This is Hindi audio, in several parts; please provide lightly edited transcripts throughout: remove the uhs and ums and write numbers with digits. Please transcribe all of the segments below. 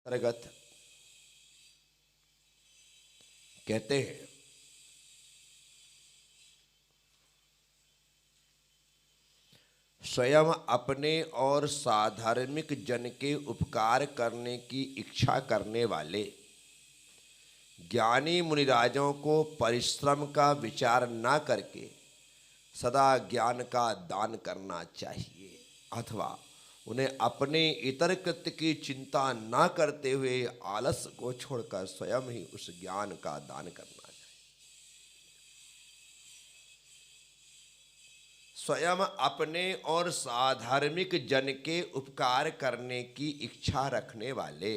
अंतर्गत कहते हैं स्वयं अपने और साधार्मिक जन के उपकार करने की इच्छा करने वाले ज्ञानी मुनिराजों को परिश्रम का विचार न करके सदा ज्ञान का दान करना चाहिए अथवा उन्हें अपने इतर कृत्य की चिंता न करते हुए आलस को छोड़कर स्वयं ही उस ज्ञान का दान करना चाहिए। स्वयं अपने और साधार्मिक जन के उपकार करने की इच्छा रखने वाले,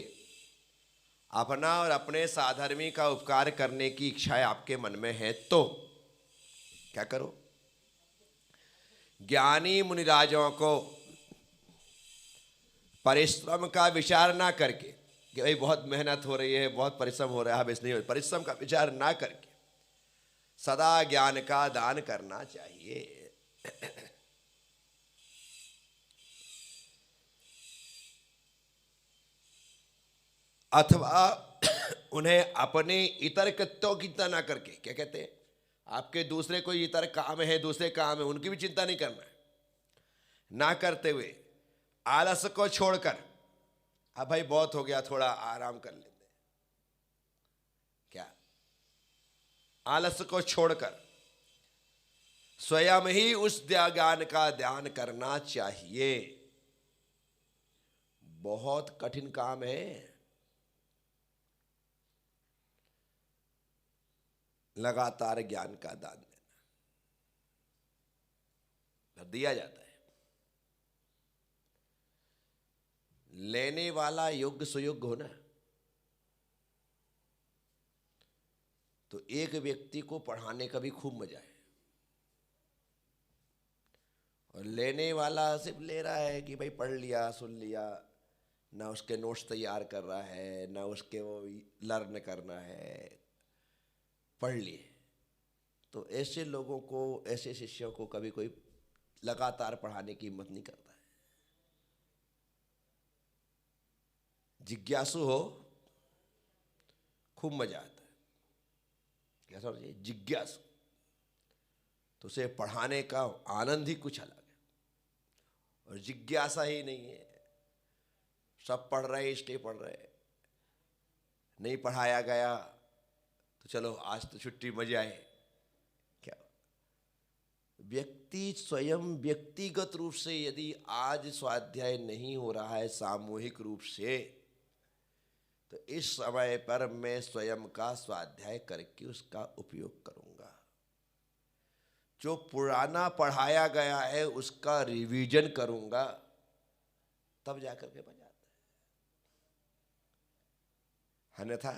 अपना और अपने साधर्मी का उपकार करने की इच्छा आपके मन में है तो क्या करो? ज्ञानी मुनिराजों को परिश्रम का विचार ना करके कि भाई बहुत मेहनत हो रही है, बहुत परिश्रम हो रहा है, बस नहीं हो, परिश्रम का विचार ना करके सदा ज्ञान का दान करना चाहिए। अथवा उन्हें अपने इतर कृत्यों की चिंता ना करके, क्या कहते हैं, आपके दूसरे कोई इतर काम है, दूसरे काम है, उनकी भी चिंता नहीं करना है, ना करते हुए आलस को छोड़कर अब भाई बहुत हो गया, थोड़ा आराम कर लेते, क्या आलस को छोड़कर स्वयं ही उस ज्ञान का ध्यान करना चाहिए। बहुत कठिन काम है, लगातार ज्ञान का दान देना दिया जाता है। लेने वाला योग्य सुयोग्य होना, तो एक व्यक्ति को पढ़ाने का भी खूब मजा है, और लेने वाला सिर्फ ले रहा है कि भाई पढ़ लिया, सुन लिया, ना उसके नोट्स तैयार कर रहा है, ना उसके वो लर्न करना है, पढ़ लिए। तो ऐसे लोगों को, ऐसे शिष्यों को कभी कोई लगातार पढ़ाने की हिम्मत नहीं करता है। जिज्ञासु हो, खूब मजा आता है। क्या समझिए, जिज्ञासु तो उसे पढ़ाने का आनंद ही कुछ अलग है, और जिज्ञासा ही नहीं है, सब पढ़ रहे इसलिए पढ़ रहे, नहीं पढ़ाया गया तो चलो आज तो छुट्टी, मजे आए। क्या व्यक्ति स्वयं व्यक्तिगत रूप से यदि आज स्वाध्याय नहीं हो रहा है सामूहिक रूप से, तो इस समय पर मैं स्वयं का स्वाध्याय करके उसका उपयोग करूंगा। जो पुराना पढ़ाया गया है उसका रिवीजन करूंगा, तब जाकर के मजा आता है। अन्यथा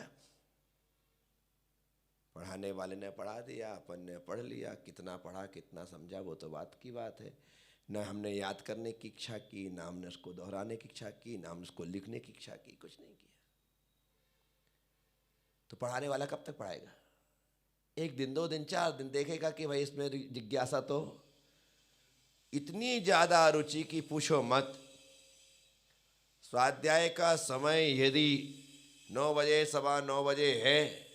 पढ़ाने वाले ने पढ़ा दिया, अपन ने पढ़ लिया, कितना पढ़ा कितना समझा वो तो बात की बात है, ना हमने याद करने की इच्छा की, ना हमने उसको दोहराने की इच्छा की, ना हमने उसको लिखने की इच्छा की, कुछ नहीं किया। तो पढ़ाने वाला कब तक पढ़ाएगा? एक दिन, 2 दिन, 4 दिन देखेगा कि भाई इसमें जिज्ञासा तो इतनी ज्यादा रुचि की पूछो मत। स्वाध्याय का समय यदि 9 बजे, 9:15 बजे है,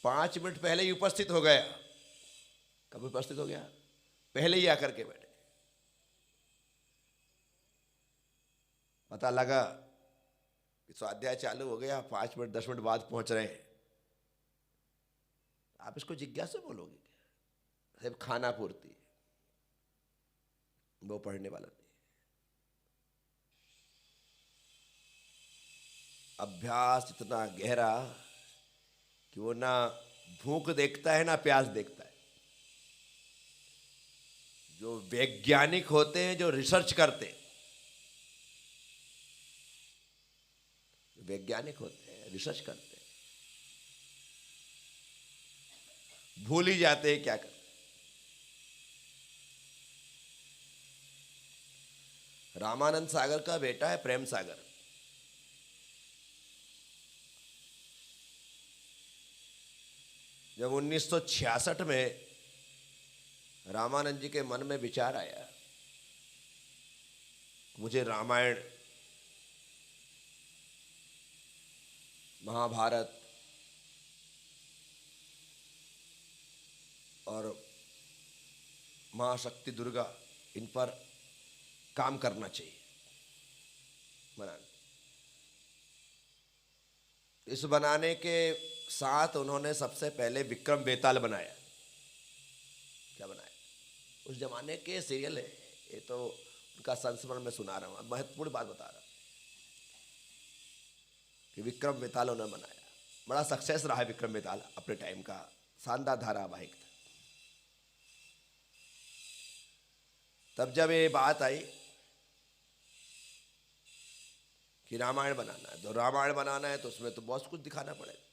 5 मिनट पहले ही उपस्थित हो गया। कब उपस्थित हो गया? पहले ही आकर के बैठे, पता लगा स्वाध्याय चालू हो गया, 5 मिनट 10 मिनट बाद पहुंच रहे हैं, आप इसको जिज्ञासा बोलोगे क्या? सिर्फ खाना पूर्ति, वो पढ़ने वाला नहीं। अभ्यास इतना गहरा कि वो ना भूख देखता है ना प्यास देखता है। जो वैज्ञानिक होते हैं, जो रिसर्च करते हैं, वैज्ञानिक होते हैं, रिसर्च करते हैं, भूल ही जाते हैं क्या करते। रामानंद सागर का बेटा है प्रेम सागर, जब 1966 में रामानंद जी के मन में विचार आया मुझे रामायण महाभारत और महाशक्ति दुर्गा, इन पर काम करना चाहिए बनाने। इस बनाने के साथ उन्होंने सबसे पहले विक्रम बेताल बनाया। क्या बनाया? उस जमाने के सीरियल है ये, तो उनका संस्मरण में सुना रहा हूँ, महत्वपूर्ण बात बता रहा हूँ कि विक्रम बेताल उन्होंने बनाया। बड़ा सक्सेस रहा है विक्रम बेताल, अपने टाइम का शानदार धारावाहिक था। तब जब ये बात आई कि रामायण बनाना है, तो रामायण बनाना है तो उसमें तो बहुत कुछ दिखाना पड़ेगा।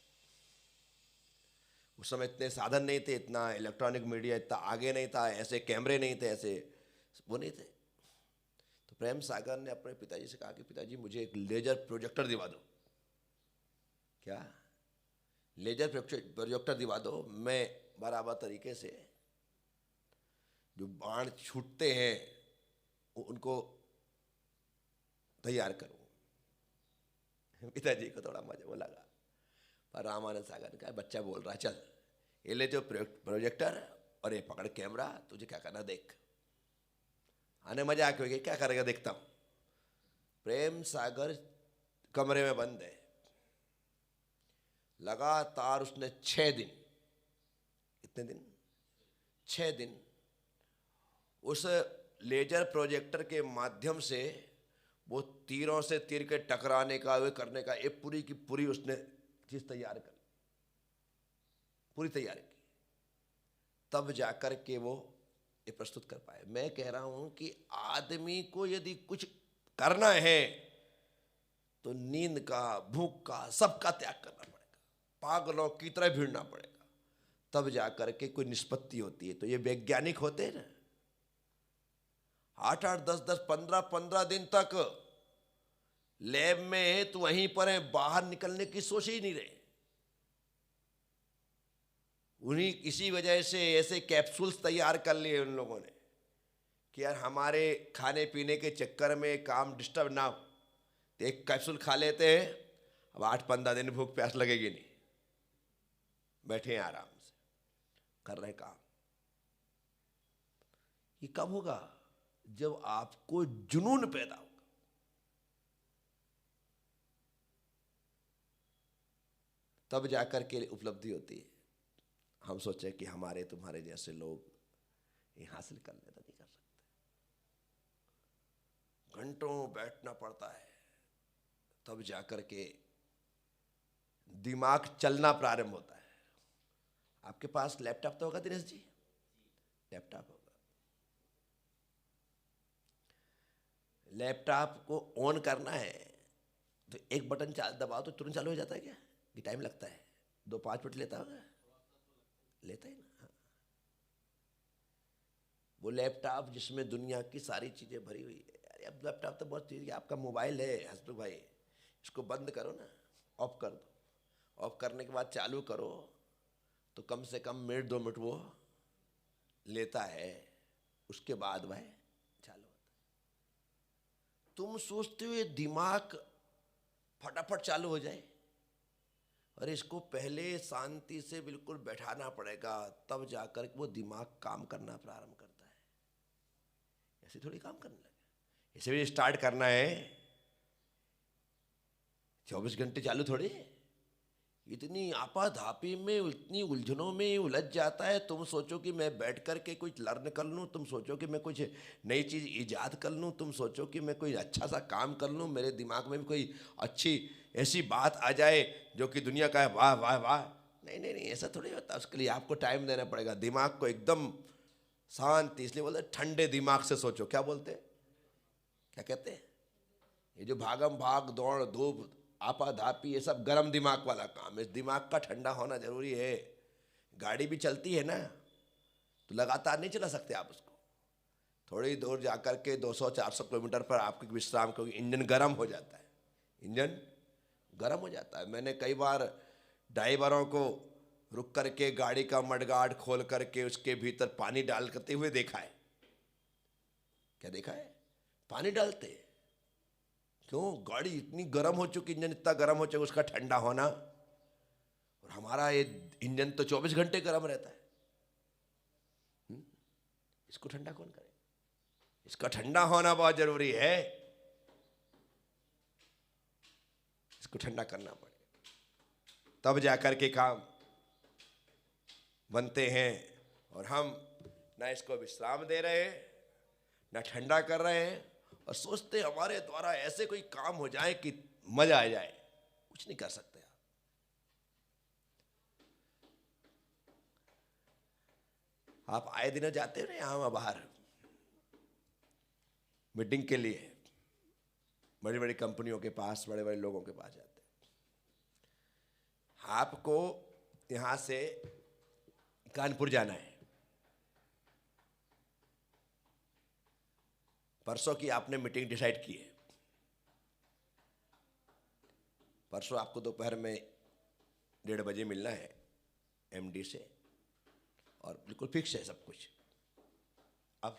उस समय इतने साधन नहीं थे, इतना इलेक्ट्रॉनिक मीडिया इतना आगे नहीं था, ऐसे कैमरे नहीं थे, ऐसे वो नहीं थे। तो प्रेम सागर ने अपने पिताजी से कहा कि पिताजी मुझे एक लेजर प्रोजेक्टर दिवा दो। क्या? लेजर प्रोजेक्टर दिवा दो, मैं बराबर तरीके से जो बाण छूटते हैं उनको तैयार करूं। पिताजी को थोड़ा मजा वो लगा, पर रामानंद सागर ने कहा बच्चा बोल रहा है, चल ये ले जो प्रोजेक्टर और ये पकड़ कैमरा, तुझे क्या करना देख। आने मजा आके होगी, क्या करेगा देखता हूं। प्रेम सागर कमरे में बंद है, लगातार उसने 6 दिन, कितने दिन? 6 दिन उस लेजर प्रोजेक्टर के माध्यम से वो तीरों से तीर के टकराने का, वे करने का, एक पूरी की पूरी उसने चीज तैयार कर, पूरी तैयारी की, तब जाकर के वो ये प्रस्तुत कर पाए। मैं कह रहा हूं कि आदमी को यदि कुछ करना है तो नींद का, भूख का, सबका त्याग करना पड़ेगा, पागलों की तरह भिड़ना पड़ेगा, तब जाकर के कोई निष्पत्ति होती है। तो ये वैज्ञानिक होते हैं ना, 8-8, 10-10, 15-15 दिन तक लैब में है तो वहीं पर है, बाहर निकलने की सोच ही नहीं रहे। उन्हीं इसी वजह से ऐसे कैप्सूल्स तैयार कर लिए उन लोगों ने कि यार हमारे खाने पीने के चक्कर में काम डिस्टर्ब ना हो, तो एक कैप्सूल खा लेते हैं, अब 8-15 दिन भूख प्यास लगेगी नहीं, बैठे हैं आराम से कर रहे काम। ये कब होगा? जब आपको जुनून पैदा होगा। तब जाकर के उपलब्धि होती है। हम सोचे कि हमारे तुम्हारे जैसे लोग ये हासिल कर लेते, नहीं कर सकते। घंटों बैठना पड़ता है, तब जाकर के दिमाग चलना प्रारंभ होता है। आपके पास लैपटॉप तो होगा दिनेश जी? लैपटॉप होगा। लैपटॉप को ऑन करना है तो एक बटन दबाओ तो तुरंत चालू हो जाता है क्या? कि टाइम लगता है? 2-5 मिनट लेता होगा, लेता है ना। हाँ। वो लैपटॉप जिसमें दुनिया की सारी चीजें भरी हुई है। अरे अब लैपटॉप तो बहुत चीज, आपका मोबाइल है हसमुख भाई, इसको बंद करो ना, ऑफ कर दो, ऑफ करने के बाद चालू करो तो कम से कम 1-2 मिनट वो लेता है, उसके बाद वह चालू होता है। तुम सोचते हो ये दिमाग फटाफट चालू हो जाए, और इसको पहले शांति से बिल्कुल बैठाना पड़ेगा, तब जाकर वो दिमाग काम करना प्रारंभ करता है। ऐसे थोड़ी काम करने लगे, ऐसे भी स्टार्ट करना है 24 घंटे चालू थोड़ी। इतनी आपाधापी में, इतनी उलझनों में उलझ जाता है। तुम सोचो कि मैं बैठ कर के कुछ लर्न कर लूँ, तुम सोचो कि मैं कुछ नई चीज़ ईजाद कर लूँ, तुम सोचो कि मैं कोई अच्छा सा काम कर लूँ, मेरे दिमाग में भी कोई अच्छी ऐसी बात आ जाए जो कि दुनिया का है वाह वाह वाह। नहीं नहीं नहीं, ऐसा थोड़ी होता। उसके लिए आपको टाइम देना पड़ेगा, दिमाग को एकदम शांति, इसलिए बोलते ठंडे दिमाग से सोचो। क्या बोलते हैं, क्या कहते हैं? ये जो भागम भाग दौड़ धूप आपाधापी, ये सब गर्म दिमाग वाला काम है। इस दिमाग का ठंडा होना जरूरी है। गाड़ी भी चलती है ना, तो लगातार नहीं चला सकते आप उसको। थोड़ी दूर जाकर के 200-400 किलोमीटर पर आपको विश्राम, क्योंकि इंजन गर्म हो जाता है, इंजन गर्म हो जाता है। मैंने कई बार ड्राइवरों को रुक करके गाड़ी का मडगार्ड खोल करके उसके भीतर पानी डाल करते हुए देखा है। क्या देखा है? पानी डालते। क्यों? गाड़ी इतनी गर्म हो चुकी, इंजन इतना गर्म हो चुका, उसका ठंडा होना। और हमारा ये इंजन तो 24 घंटे गर्म रहता है। इसको ठंडा कौन करे? इसका ठंडा होना बहुत जरूरी है, इसको ठंडा करना पड़ेगा, तब जाकर के काम बनते हैं। और हम ना इसको विश्राम दे रहे हैं, ना ठंडा कर रहे हैं, और सोचते हमारे द्वारा ऐसे कोई काम हो जाए कि मजा आ जाए। कुछ नहीं कर सकते आप आए दिन जाते हो ना यहाँ बाहर मीटिंग के लिए, बड़ी बड़ी कंपनियों के पास, बड़े बड़े लोगों के पास जाते हैं। आपको यहां से कानपुर जाना है, परसों की आपने मीटिंग डिसाइड की है, परसों आपको दोपहर में 1:30 बजे मिलना है एमडी से, और बिल्कुल फिक्स है सब कुछ। अब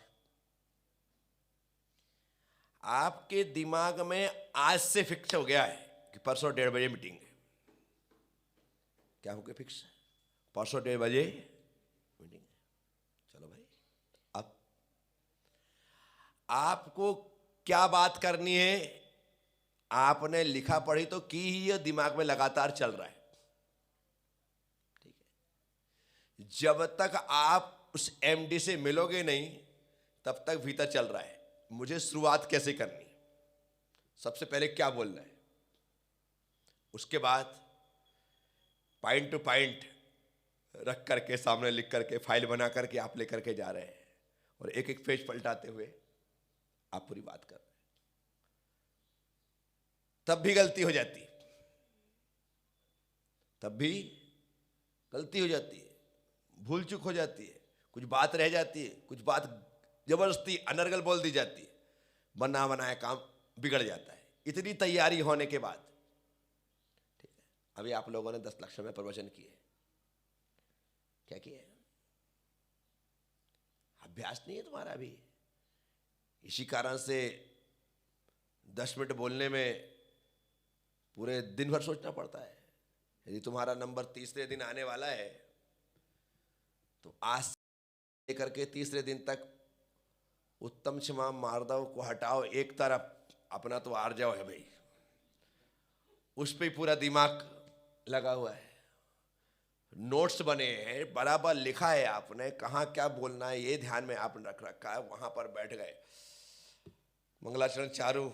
आपके दिमाग में आज से फिक्स हो गया है कि परसों 1:30 बजे मीटिंग है। क्या हो गया फिक्स? परसों 1:30 बजे मीटिंग है। चलो भाई, अब आपको क्या बात करनी है? आपने लिखा पढ़ी तो की ही, ये दिमाग में लगातार चल रहा है। ठीक है, जब तक आप उस एमडी से मिलोगे नहीं तब तक भीतर चल रहा है, मुझे शुरुआत कैसे करनी, सबसे पहले क्या बोलना है, उसके बाद पॉइंट टू पॉइंट रख करके सामने लिख करके फाइल बना करके आप लेकर के जा रहे हैं, और एक एक पेज पलटाते हुए आप पूरी बात कर रहे हैं। तब भी गलती हो जाती है, तब भी गलती हो जाती है, भूल चूक हो जाती है, कुछ बात रह जाती है, कुछ बात जबरदस्ती अनर्गल बोल दी जाती है, बना बनाया काम बिगड़ जाता है इतनी तैयारी होने के बाद। ठीक है, अभी आप लोगों ने 10 लक्ष्य में प्रवचन किए, क्या किए? अभ्यास नहीं है तुम्हारा अभी, इसी कारण से 10 मिनट बोलने में पूरे दिन भर सोचना पड़ता है। यदि तुम्हारा नंबर तीसरे दिन आने वाला है तो आज से लेकर के तीसरे दिन तक उत्तम क्षमा मार्दव को हटाओ एक तरफ, अपना तो आर्जव है भाई, उस पे पूरा दिमाग लगा हुआ है, नोट्स बने हैं, बराबर लिखा है आपने, कहाँ क्या बोलना है ये ध्यान में आपने रख रखा है। वहां पर बैठ गए, मंगलाचरण चारू,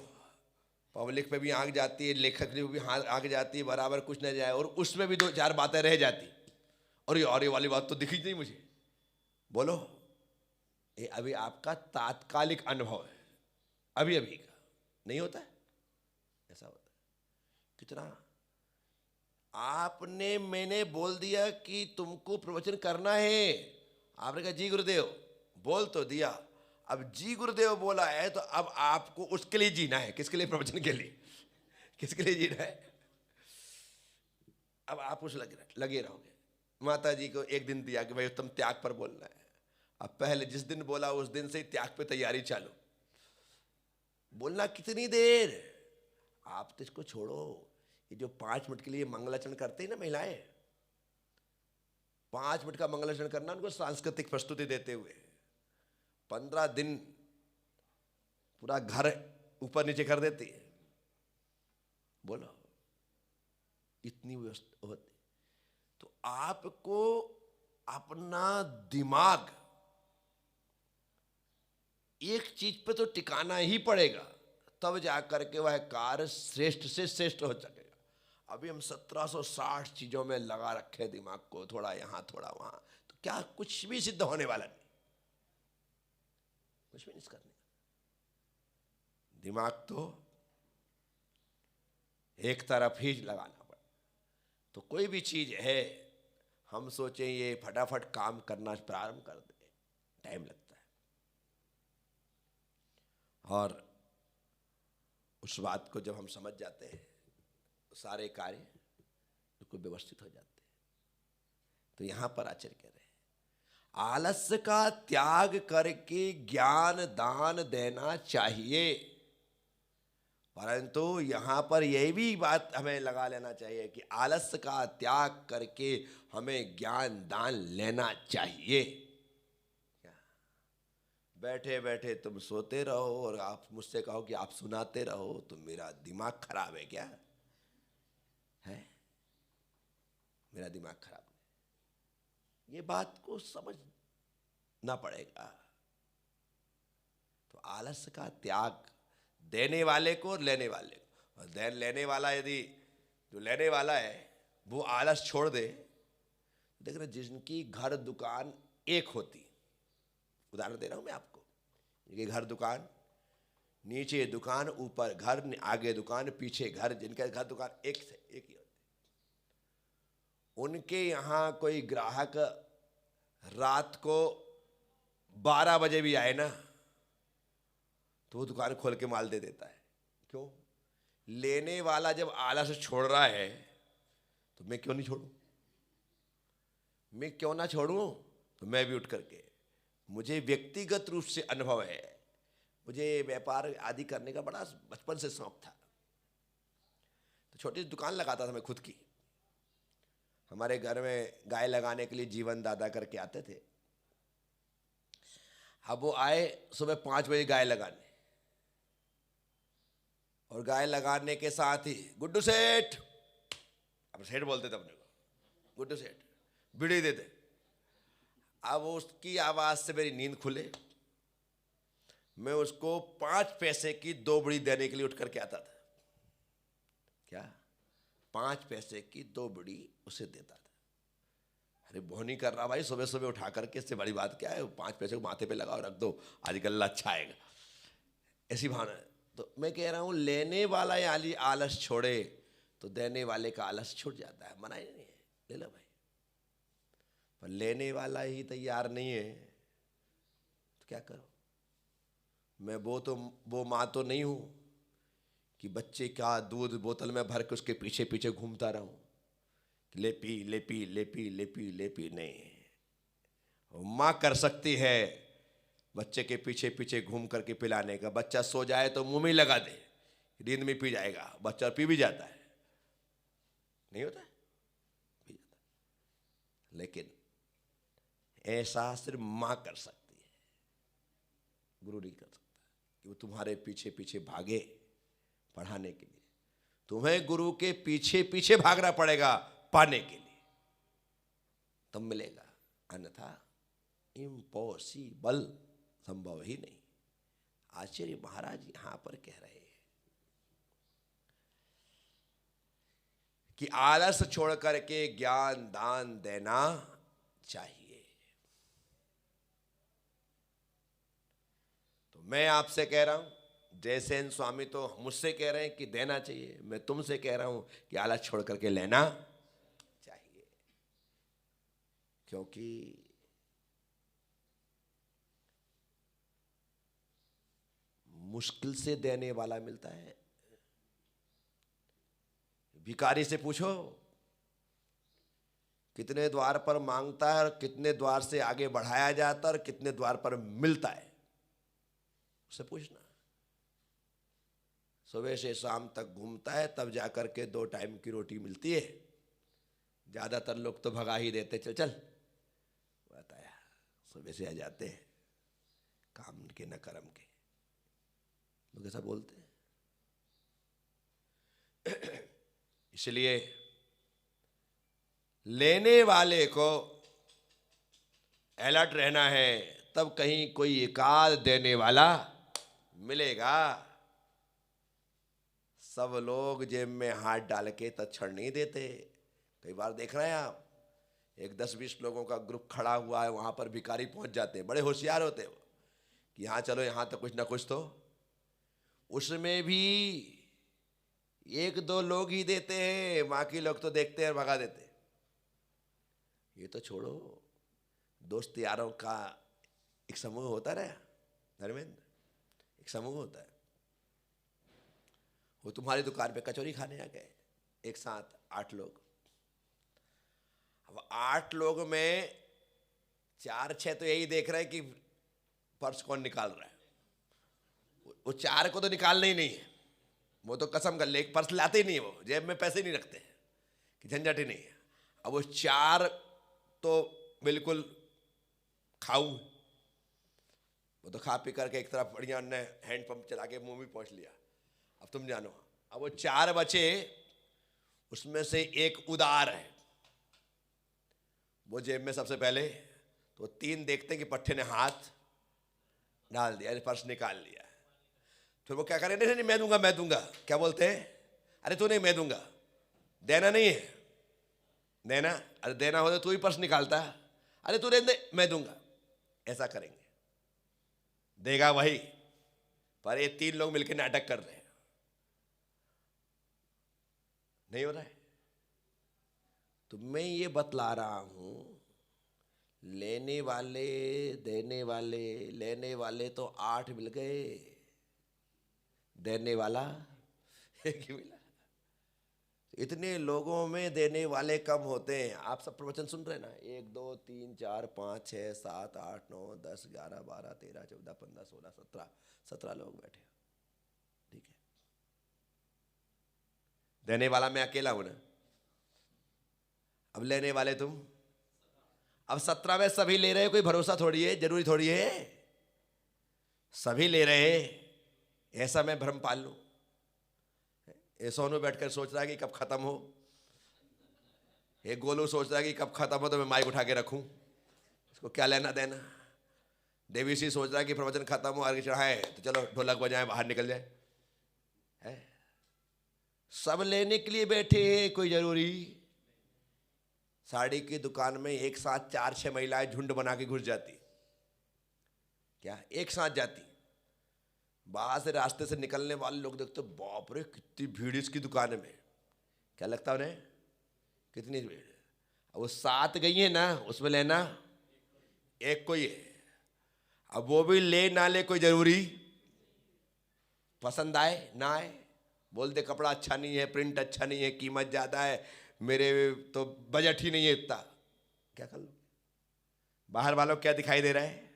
पब्लिक पे भी आंख जाती है, लेखक पे भी आंख जाती है, बराबर कुछ न जाए, और उसमें भी 2-4 बातें रह जाती, और ये वाली बात तो दिखी नहीं मुझे। बोलो, ये अभी आपका तात्कालिक अनुभव है, अभी अभी का नहीं होता है, ऐसा होता है। कितना आपने, मैंने बोल दिया कि तुमको प्रवचन करना है, आपने कहा जी गुरुदेव, बोल तो दिया, अब जी गुरुदेव बोला है तो अब आपको उसके लिए जीना है। किसके लिए? प्रवचन के लिए। किसके लिए जीना है? अब आप उस लगे रहोगे। माता जी को एक दिन दिया कि भाई तुम त्याग पर बोलना है, अब पहले जिस दिन बोला उस दिन से ही त्याग पे तैयारी चालू। बोलना कितनी देर? आप तो इसको छोड़ो, ये जो 5 मिनट के लिए मंगलाचरण करते हैं ना महिलाएं, 5 मिनट का मंगलाचरण करना, उनको सांस्कृतिक प्रस्तुति देते हुए 15 दिन पूरा घर ऊपर नीचे कर देती है। बोलो, इतनी व्यवस्था होती तो आपको अपना दिमाग एक चीज पे तो टिकाना ही पड़ेगा, तब जाकर के वह कार्य श्रेष्ठ से श्रेष्ठ हो सकेगा। अभी हम 1760 चीजों में लगा रखे दिमाग को, थोड़ा यहां थोड़ा वहां, तो क्या कुछ भी सिद्ध होने वाला नहीं, कुछ भी नहीं करने। दिमाग तो एक तरफ ही लगाना पड़े। तो कोई भी चीज है, हम सोचें ये फटाफट काम करना प्रारंभ कर दे, टाइम लगता है, और उस बात को जब हम समझ जाते हैं तो सारे कार्य बिल्कुल व्यवस्थित हो जाते हैं। तो यहां पर आचार्य कह रहे हैं, आलस्य का त्याग करके ज्ञान दान देना चाहिए, परंतु यहाँ पर यह भी बात हमें लगा लेना चाहिए कि आलस्य का त्याग करके हमें ज्ञान दान लेना चाहिए। बैठे बैठे तुम सोते रहो और आप मुझसे कहो कि आप सुनाते रहो, तो मेरा दिमाग खराब है क्या? है मेरा दिमाग खराब है, ये बात को समझना पड़ेगा। तो आलस्य का त्याग देने वाले को और लेने वाले को, और लेने वाला यदि जो लेने वाला है वो आलस छोड़ दे, देख रहे जिनकी घर दुकान एक होती, उदाहरण दे रहा हूं मैं आपको, जिनके घर दुकान, नीचे दुकान ऊपर घर, आगे दुकान पीछे घर, जिनके घर दुकान एक से एक ही होती, उनके यहाँ कोई ग्राहक रात को 12 बजे भी आए ना तो वो दुकान खोल के माल दे देता है। क्यों? लेने वाला जब आलस छोड़ रहा है तो मैं क्यों नहीं छोड़ूं? मैं क्यों ना छोड़ूं? तो मैं भी उठ करके, मुझे व्यक्तिगत रूप से अनुभव है, मुझे व्यापार आदि करने का बड़ा बचपन से शौक था, तो छोटी दुकान लगाता था मैं खुद की। हमारे घर में गाय लगाने के लिए जीवन दादा करके आते थे। अब वो आए सुबह 5 बजे गाय लगाने, और गाय लगाने के साथ ही गुड्डू सेठ, अब सेठ बोलते थे अपने को, गुड्डू सेठ बीड़ी दे दे। अब उसकी आवाज से मेरी नींद खुले, मैं उसको 5 पैसे की 2 बीड़ी देने के लिए उठ करके आता था। क्या? 5 पैसे की 2 बीड़ी उसे देता था। अरे बोहनी कर रहा भाई, सुबह सुबह उठा करके, इससे बड़ी बात क्या है, 5 पैसे को माथे पे लगाओ रख दो, आज गल्ला अच्छा आएगा, ऐसी भावना है। तो मैं कह रहा हूं लेने वाला या आलस छोड़े तो देने वाले का आलस छूट जाता है, मना ही नहीं है, ले लो भाई। पर लेने वाला ही तैयार नहीं है तो क्या करो? मैं वो माँ तो नहीं हूं कि बच्चे का दूध बोतल में भर के उसके पीछे पीछे घूमता रहूं, ले पी ले पी ले पी ले पी ले पी। नहीं, माँ कर सकती है बच्चे के पीछे पीछे घूम करके पिलाने का। बच्चा सो जाए तो मुंह में ही लगा दे, नींद में पी जाएगा, बच्चा पी भी जाता है, नहीं होता है? पी जाता है। लेकिन ऐसा सिर्फ माँ कर सकती है, गुरु नहीं कर सकता कि वो तुम्हारे पीछे पीछे भागे पढ़ाने के लिए। तुम्हें गुरु के पीछे पीछे भागना पड़ेगा पाने के लिए, तब मिलेगा, अन्यथा इम्पॉसिबल, संभव ही नहीं। आचार्य महाराज यहां पर कह रहे हैं कि आलस छोड़ करके ज्ञान दान देना चाहिए। तो मैं आपसे कह रहा हूं, जयसेन स्वामी तो मुझसे कह रहे हैं कि देना चाहिए, मैं तुमसे कह रहा हूं कि आलस छोड़ करके लेना चाहिए। क्योंकि मुश्किल से देने वाला मिलता है। भिखारी से पूछो कितने द्वार पर मांगता है और कितने द्वार से आगे बढ़ाया जाता है और कितने द्वार पर मिलता है, उससे पूछना। सुबह से शाम तक घूमता है तब जाकर के 2 टाइम की रोटी मिलती है। ज्यादातर लोग तो भगा ही देते, चल चल बताया, सुबह से आ जाते हैं काम के न कर्म के, लोग ऐसा बोलते हैं। इसलिए लेने वाले को अलर्ट रहना है, तब कहीं कोई एकाध देने वाला मिलेगा। सब लोग जेब में हाथ डाल के तत्क्षण नहीं देते। कई बार देख रहे हैं आप, एक 10-20 लोगों का ग्रुप खड़ा हुआ है, वहां पर भिखारी पहुंच जाते हैं, बड़े होशियार होते हैं कि यहाँ चलो, यहाँ तो कुछ ना कुछ तो। उसमें भी 1-2 लोग ही देते हैं, बाकी लोग तो देखते हैं भगा देते हैं। ये तो छोड़ो, दोस्त यारों का एक समूह होता रहा धर्मेंद्र, एक समूह होता है, वो तुम्हारी दुकान पे कचौरी खाने आ गए, एक साथ 8 लोग। अब 8 लोग में 4-6 तो यही देख रहे हैं कि पर्स कौन निकाल रहा है, वो 4 को तो निकालना ही नहीं है, वो तो कसम कर ले, एक पर्स लाते ही नहीं, वो जेब में पैसे नहीं रखते कि झंझट ही नहीं है। अब वो 4 तो बिल्कुल खाऊ, वो तो खा पी करके एक तरफ बढ़िया ने हैंडपंप चला के मुंह भी पहुंच लिया। अब तुम जानो, अब वो 4 बचे, उसमें से एक उदार है, वो जेब में सबसे पहले, तो 3 देखते कि पट्टे ने हाथ डाल दिया, पर्स निकाल लिया। फिर वो क्या करें, नहीं नहीं मैं दूंगा मैं दूंगा, क्या बोलते हैं, अरे तू नहीं मैं दूंगा, देना नहीं है, देना, अरे देना हो तो तू ही पर्स निकालता, अरे तू दे मैं दूंगा। ऐसा करेंगे, देगा वही, पर ये 3 लोग मिलकर नाटक कर रहे हैं, नहीं हो रहा है। तो मैं ये बतला रहा हूं, लेने वाले देने वाले, लेने वाले तो 8 मिल गए, देने वाला 1 ही मिला। इतने लोगों में देने वाले कम होते हैं। आप सब प्रवचन सुन रहे हैं ना, 1 2 3 4 5 6 7 8 9 10 11 12 13 14 15 16 17 लोग बैठे, ठीक है। देने वाला मैं अकेला हूं ना, अब लेने वाले तुम, अब 17 में सभी ले रहे, कोई भरोसा थोड़ी है, जरूरी थोड़ी है सभी ले रहे, ऐसा मैं भ्रम पाल लूं। ये सोनू बैठकर सोच रहा है कि कब खत्म हो, ये गोलू सोच रहा है कि कब खत्म हो तो मैं माइक उठा के रखूं, इसको क्या लेना देना। देवी सी सोच रहा है कि प्रवचन खत्म हो, आगे चढ़ाए तो चलो ढोलक बजाए बाहर निकल जाए, है सब लेने के लिए बैठे हैं, कोई जरूरी। साड़ी की दुकान में एक साथ 4-6 महिलाएं झुंड बना के घुस जाती, क्या एक साथ जाती, बाहर से रास्ते से निकलने वाले लोग देखते बाप रे कितनी भीड़ इसकी दुकान में, क्या लगता है उन्हें कितनी भीड़। अब वो 7 गई है ना, उसमें लेना एक कोई है, अब वो भी ले ना ले कोई जरूरी, पसंद आए ना आए, बोल दे कपड़ा अच्छा नहीं है, प्रिंट अच्छा नहीं है, कीमत ज्यादा है, मेरे तो बजट ही नहीं है इतना, क्या कर लो। बाहर वालों क्या दिखाई दे रहा है,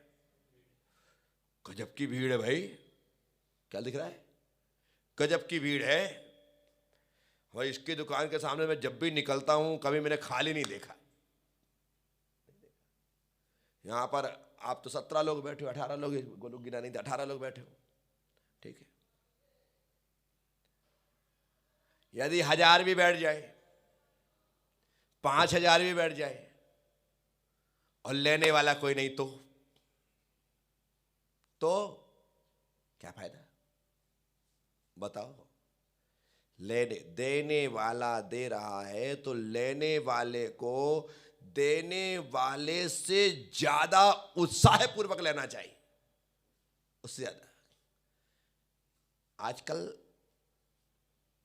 गजब की भीड़ है भाई, क्या दिख रहा है, गजब की भीड़ है भाई, इसकी दुकान के सामने मैं जब भी निकलता हूं कभी मैंने खाली नहीं देखा। यहां पर आप तो 17 लोग बैठे हो, 18 लोग, गोलू गिना नहीं था, 18 लोग बैठे हो, ठीक है। यदि 1000 भी बैठ जाए, 5000 भी बैठ जाए और लेने वाला कोई नहीं, तो क्या फायदा बताओ। देने वाला दे रहा है तो लेने वाले को देने वाले से ज्यादा उत्साह पूर्वक लेना चाहिए, उससे ज्यादा। आजकल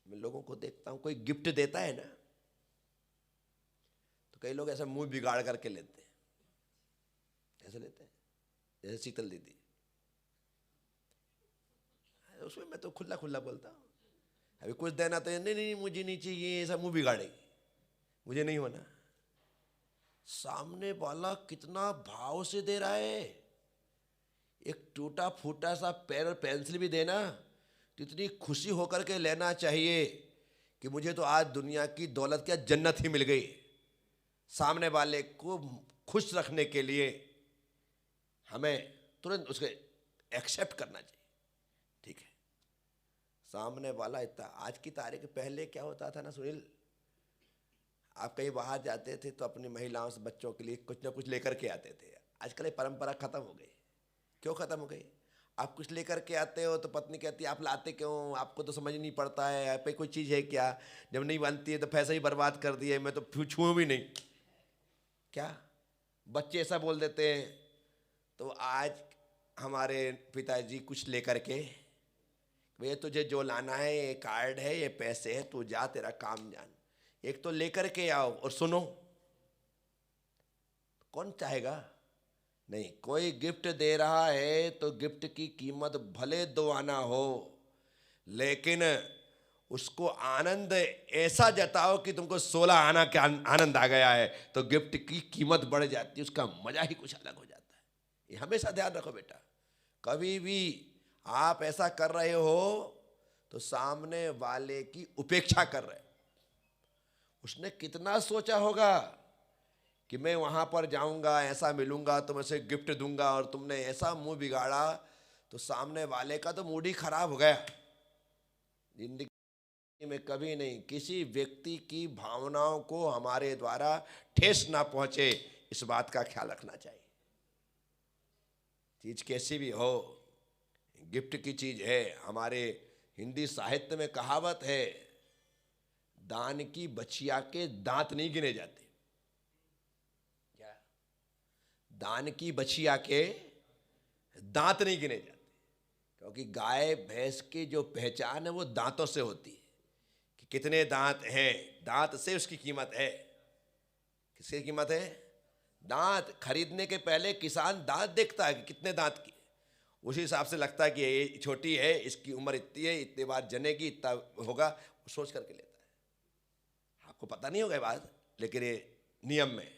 मैं लोगों को देखता हूं, कोई गिफ्ट देता है ना तो कई लोग ऐसा मुंह बिगाड़ करके लेते हैं, ऐसे लेते हैं जैसे शीतल दीदी, उसमें मैं तो खुला खुला बोलता हूं, अभी कुछ देना तो नहीं नहीं मुझे नहीं चाहिए, ऐसा मुंह बिगाड़ेगी, मुझे नहीं होना। सामने वाला कितना भाव से दे रहा है, एक टूटा फूटा सा पेन और पेंसिल भी देना तो इतनी खुशी होकर के लेना चाहिए कि मुझे तो आज दुनिया की दौलत क्या जन्नत ही मिल गई। सामने वाले को खुश रखने के लिए हमें तुरंत उसके एक्सेप्ट करना चाहिए, ठीक है। सामने वाला इतना, आज की तारीख पहले क्या होता था ना सुनील, आप कहीं बाहर जाते थे तो अपनी महिलाओं से बच्चों के लिए कुछ ना कुछ लेकर के आते थे। आजकल ये परंपरा खत्म हो गई। क्यों खत्म हो गई? आप कुछ लेकर के आते हो तो पत्नी कहती है आप लाते क्यों, आपको तो समझ नहीं पड़ता है, आप पे कोई चीज़ है क्या, जब नहीं बनती है तो पैसा ही बर्बाद कर दिए, मैं तो छूऊं भी नहीं। क्या बच्चे ऐसा बोल देते हैं। तो आज हमारे पिताजी कुछ लेकर के, भैया तुझे जो लाना है ये कार्ड है, ये पैसे है, तू जा तेरा काम जान, एक तो लेकर के आओ और सुनो। कौन चाहेगा? नहीं, कोई गिफ्ट दे रहा है तो गिफ्ट की कीमत भले 2 आना हो, लेकिन उसको आनंद ऐसा जताओ कि तुमको 16 आना का आनंद आ गया है, तो गिफ्ट की कीमत बढ़ जाती है, उसका मजा ही कुछ अलग हो जाता है। ये हमेशा ध्यान रखो बेटा, कभी भी आप ऐसा कर रहे हो तो सामने वाले की उपेक्षा कर रहे। उसने कितना सोचा होगा कि मैं वहां पर जाऊंगा, ऐसा मिलूंगा तो मैं उसे गिफ्ट दूंगा, और तुमने ऐसा मुंह बिगाड़ा तो सामने वाले का तो मूड ही खराब हो गया। जिंदगी में कभी नहीं, किसी व्यक्ति की भावनाओं को हमारे द्वारा ठेस ना पहुंचे, इस बात का ख्याल रखना चाहिए। चीज कैसी भी हो, गिफ्ट की चीज है। हमारे हिंदी साहित्य में कहावत है, दान की बछिया के दांत नहीं गिने जाते। क्या? दान की बछिया के दांत नहीं गिने जाते, क्योंकि गाय भैंस की जो पहचान है वो दांतों से होती है कि कितने दांत हैं। दांत से उसकी कीमत है। किसकी कीमत है? दांत। खरीदने के पहले किसान दांत देखता है कि कितने दांत की, उसी हिसाब से लगता है कि ये छोटी है, इसकी उम्र इतनी है, इतने बार जनेगी, इतना होगा, वो सोच करके लेता है। आपको पता नहीं होगा ये बात, लेकिन ये नियम में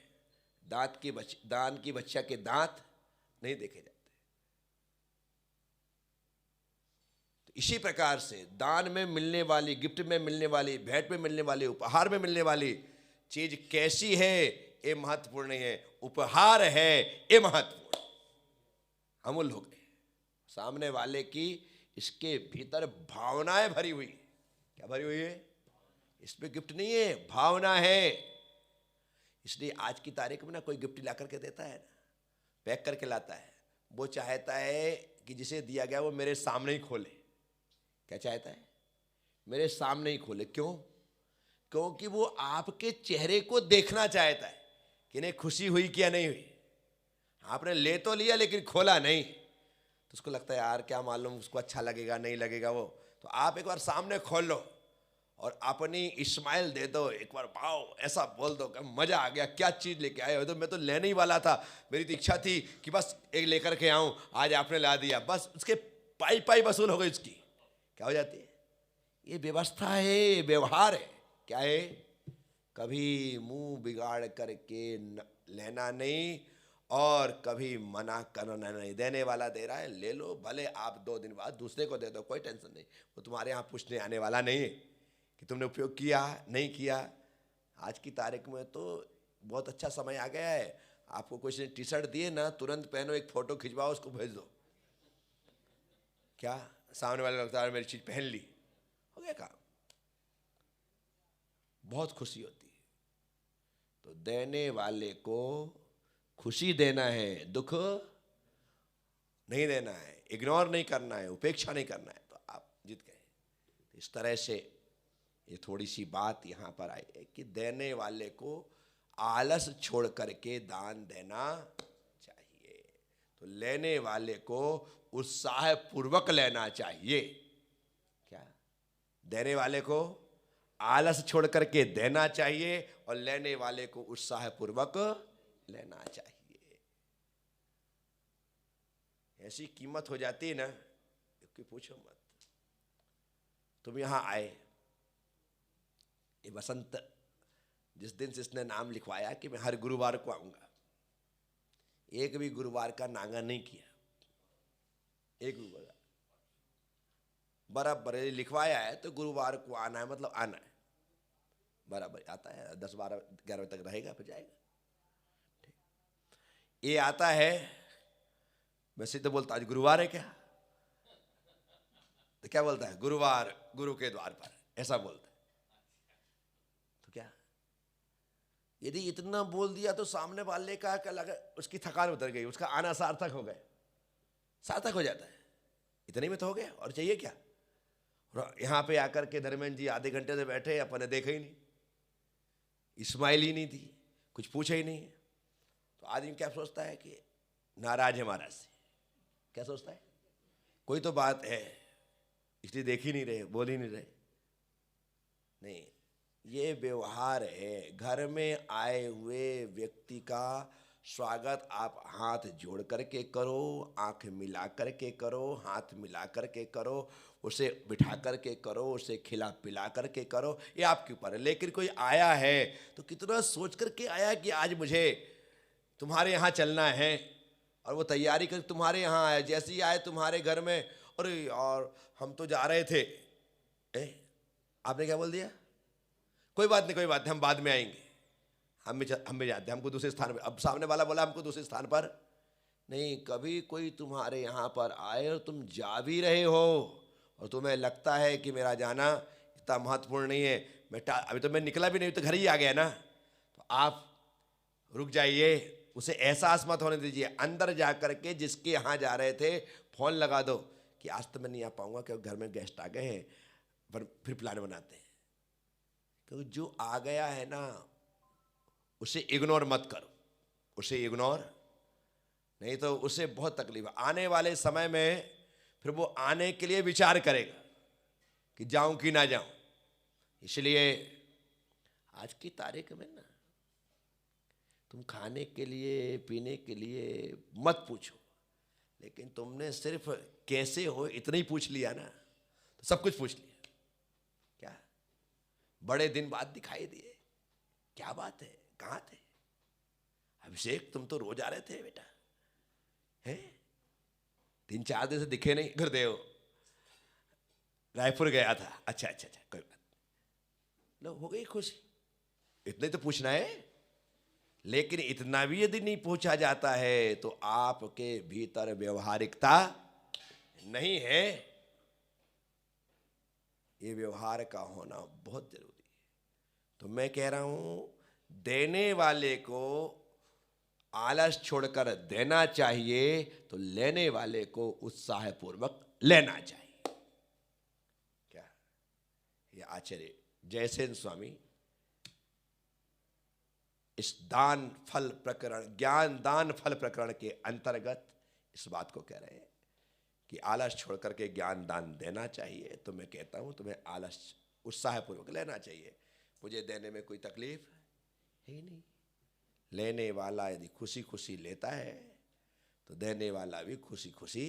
दान की बच्चा के दांत नहीं देखे जाते। तो इसी प्रकार से दान में मिलने वाली, गिफ्ट में मिलने वाली, भेंट में मिलने वाली, उपहार में मिलने वाली चीज कैसी है ये महत्वपूर्ण नहीं है, उपहार है ये महत्वपूर्ण। अमूल्य हो गए। सामने वाले की इसके भीतर भावनाएं भरी हुई। क्या भरी हुई है? इसमें गिफ्ट नहीं है, भावना है। इसलिए आज की तारीख में ना कोई गिफ्ट ला करके देता है ना, पैक करके लाता है, वो चाहता है कि जिसे दिया गया वो मेरे सामने ही खोले। क्या चाहता है? मेरे सामने ही खोले। क्यों? क्योंकि वो आपके चेहरे को देखना चाहता है कि नहीं खुशी हुई क्या नहीं हुई। आपने ले तो लिया लेकिन खोला नहीं, तो उसको लगता है यार क्या मालूम उसको अच्छा लगेगा नहीं लगेगा वो। तो आप एक बार सामने खोल लो और अपनी इस्माइल दे दो, एक बार भाव ऐसा बोल दो कि मजा आ गया, क्या चीज लेके आए हो? तो मैं तो लेने ही वाला था, मेरी तो इच्छा थी कि बस एक लेकर के आऊं, आज आपने ला दिया। बस उसके पाई पाई वसूल हो गई उसकी। क्या हो जाती है? ये व्यवस्था है, व्यवहार है। क्या है? कभी मुंह बिगाड़ करके लेना नहीं, और कभी मना करना नहीं। देने वाला दे रहा है, ले लो, भले आप 2 दिन बाद दूसरे को दे दो, कोई टेंशन नहीं। वो तुम्हारे यहाँ पूछने आने वाला नहीं है कि तुमने उपयोग किया नहीं किया। आज की तारीख में तो बहुत अच्छा समय आ गया है। आपको कुछ टी शर्ट दिए ना, तुरंत पहनो, एक फोटो खिंचवाओ, उसको भेज दो। क्या सामने वाले लगता है मेरी चीज पहन ली, हो गया काम। बहुत खुशी होती है। तो देने वाले को खुशी देना है, दुख नहीं देना है, इग्नोर नहीं करना है, उपेक्षा नहीं करना है, तो आप जीत गए। इस तरह से ये थोड़ी सी बात यहां पर आई है कि देने वाले को आलस छोड़ करके दान देना चाहिए, तो लेने वाले को उत्साह पूर्वक लेना चाहिए। क्या? देने वाले को आलस छोड़ करके देना चाहिए और लेने वाले को उत्साह पूर्वक लेना चाहिए। ऐसी कीमत हो जाती है ना कि पूछो मत। तुम यहां आए, ये बसंत जिस दिन से इसने नाम लिखवाया कि मैं हर गुरुवार को आऊंगा, एक भी गुरुवार का नागा नहीं किया। एक भी गुरुवार बराबर लिखवाया है, तो गुरुवार को आना है मतलब आना है। बराबर आता है, 10 12 11 तक रहेगा, फिर जाएगा। ये आता है, मैं सीधे बोलता आज गुरुवार है क्या, तो क्या बोलता है? गुरुवार गुरु के द्वार पर, ऐसा बोलता है। तो क्या यदि इतना बोल दिया तो सामने वाले का क्या लगा? उसकी थकान उतर गई, उसका आना सार्थक हो गया, सार्थक हो जाता है। इतने में तो हो गया, और चाहिए क्या? यहां पे आकर के धर्मेंद्र जी आधे घंटे से बैठे, अपन ने देखा ही नहीं, इस्माइल ही नहीं थी, कुछ पूछा ही नहीं। तो आदमी क्या सोचता है कि नाराज है महाराज से। क्या सोचता है? कोई तो बात है, इसलिए देख ही नहीं रहे, बोल ही नहीं रहे। नहीं, ये व्यवहार है। घर में आए हुए व्यक्ति का स्वागत आप हाथ जोड़ करके करो, आंख मिला करके करो, हाथ मिला करके करो, उसे बिठा करके करो, उसे खिला पिला करके करो, ये आपके ऊपर है। लेकिन कोई आया है तो कितना सोच करके आया कि आज मुझे तुम्हारे यहाँ चलना है, और वो तैयारी कर तुम्हारे यहाँ आए। जैसे ही आए तुम्हारे घर में, अरे यार हम तो जा रहे थे, आपने क्या बोल दिया? कोई बात नहीं, कोई बात नहीं, हम बाद में आएंगे, हम भी जाते हैं, हमको दूसरे स्थान पर। अब सामने वाला बोला हमको दूसरे स्थान पर नहीं। कभी कोई तुम्हारे यहाँ पर आए और तुम जा भी रहे हो और तुम्हें लगता है कि मेरा जाना इतना महत्वपूर्ण नहीं है, अभी तो मैं निकला भी नहीं, तो घर ही आ गया ना, तो आप रुक जाइए, उसे एहसास मत होने दीजिए। अंदर जा कर के जिसके यहाँ जा रहे थे फोन लगा दो कि आज तो मैं नहीं आ पाऊंगा क्योंकि घर में गेस्ट आ गए हैं, पर फिर प्लान बनाते हैं। क्योंकि जो आ गया है ना उसे इग्नोर मत करो, उसे इग्नोर नहीं तो उसे बहुत तकलीफ है। आने वाले समय में फिर वो आने के लिए विचार करेगा कि जाऊं कि ना जाऊं। इसलिए आज की तारीख में ना तुम खाने के लिए पीने के लिए मत पूछो, लेकिन तुमने सिर्फ कैसे हो इतना ही पूछ लिया ना तो सब कुछ पूछ लिया। क्या बड़े दिन बाद दिखाई दिए, क्या बात है, कहाँ थे अभिषेक? तुम तो रोज आ रहे थे बेटा, हैं? 3-4 दिन से दिखे नहीं। गुरुदेव रायपुर गया था। अच्छा अच्छा अच्छा, कोई बात लो, हो गई खुशी। इतने तो पूछना है, लेकिन इतना भी यदि नहीं पूछा जाता है तो आपके भीतर व्यवहारिकता नहीं है। ये व्यवहार का होना बहुत जरूरी है। तो मैं कह रहा हूं, देने वाले को आलस छोड़कर देना चाहिए, तो लेने वाले को उत्साहपूर्वक लेना चाहिए। क्या ये आचार्य जयसेन स्वामी इस दान फल प्रकरण, ज्ञान दान फल प्रकरण के अंतर्गत इस बात को कह रहे हैं कि आलस छोड़ करके ज्ञान दान देना चाहिए। तो मैं कहता हूं तुम्हें आलस उत्साहपूर्वक लेना चाहिए। मुझे देने में कोई तकलीफ है ही नहीं। लेने वाला यदि खुशी खुशी लेता है तो देने वाला भी खुशी खुशी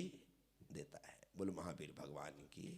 देता है। बोलो महावीर भगवान की।